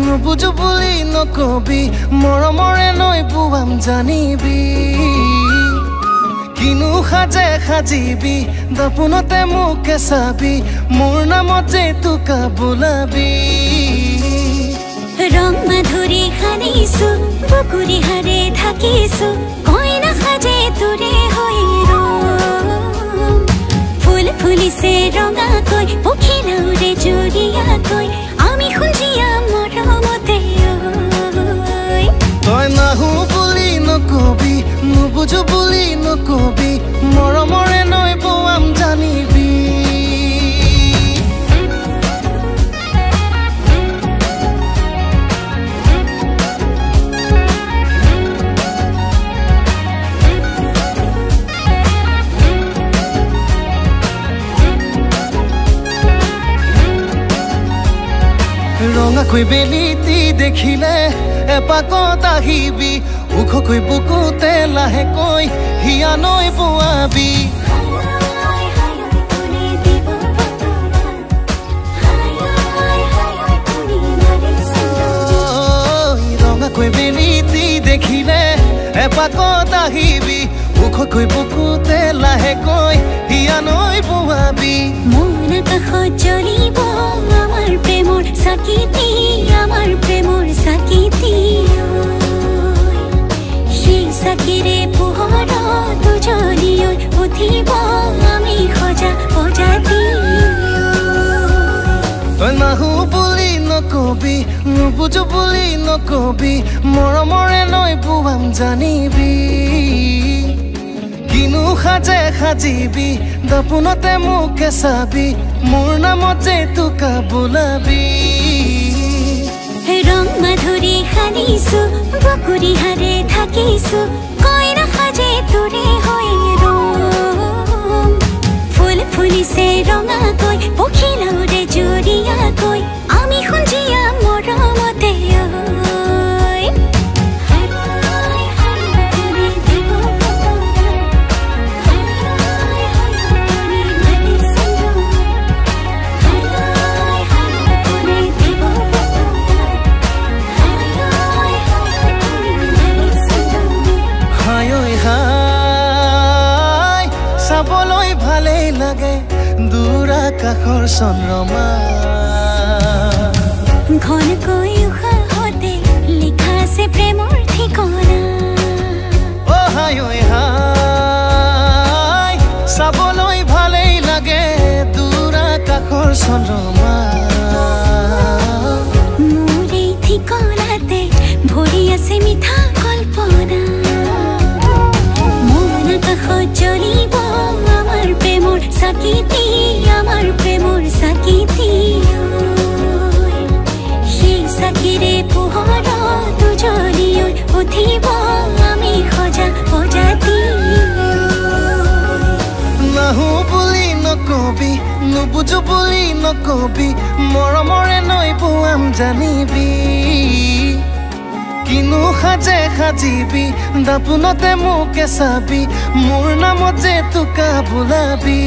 নুবুজো বুলি নকবি মৰমৰে নৈ বুৱাম জানিবি কিনো সাজে সাজিবি দপোনতে মোকে চাবি মোৰ নামত যে তোকা বোলাবি ৰং মাধুৰী সানিছো বুকুৰি হাৰে থাকিছো কইনা সাজে তোৰে হৈ ফুল ফুলিছে ৰঙাকৈ পখিলাউৰে জুৰিয়াকৈ আমি খুজিয়া মৰমতে তই নাহো বুলি নকবি নুবুজো বুলি নকবি মৰমৰে নৈ বুৱাম জানিবি ৰঙাকৈ বেলিটি দেখিলে এপাকত আহিবি ওখকৈ বুকুতে লাহেকৈ হিয়া নৈ বোৱাবি ৰঙাকৈ বেলিটি দেখিলে এপাকত আহিবি ওখকৈ বুকুতে লাহেকৈ হিয়া নৈ বোৱাবি মন কাষত জ্বলিব আমাৰ প্ৰেমৰ চাকিতি আমাৰ প্ৰেমৰ চাকিতি সেই চাকিৰে পোহৰত উজ্বলি উঠিব আমি সজা প্ৰজাতি তই নাহো বুলি নকবি নুবুজো বুলি নকবি মৰমৰে নৈ বুৱাম জানিবি কিনো সাজে সাজিবি দপোনতে মোকে চাবি মোৰ নামত যে তোকা বোলাবি ৰং মাধুৰী সানিছো বুকুৰি হাৰে থাকিছো কইনা সাজে তোৰে হৈ ফুল ফুলিছে ৰঙাকৈ পখিলাউৰে জুৰিয়াকৈ আমি খুজিয়া মৰমতে চাবলৈ ভালেই লাগে দূৰ আকাশৰ চন্দ্ৰমা ঘনকৈ উশাহতে লিখা আছে প্ৰেমৰ ঠিকনা হাই চাবলৈ ভালেই লাগে দূৰ আকাশৰ চন্দ্ৰমা মোৰ এই ঠিকনাতে ভৰি আছে মিঠা কল্পনা মন কাষত জ্বলিব আমাৰ প্ৰেমৰ চাকিতি আমাৰ প্ৰেমৰ চাকিতি সেই চাকিৰে পোহৰত উজ্বলি উঠিব আমি সজা প্ৰজাতি নাহো বুলি নকবি নুবুজো বুলি নকবি মৰমৰে নৈ বুৱাম জানিবি কিনো সাজে সাজিবি দাপোনতে মোকে চাবি মোৰ নামত যে তোকা বোলাবি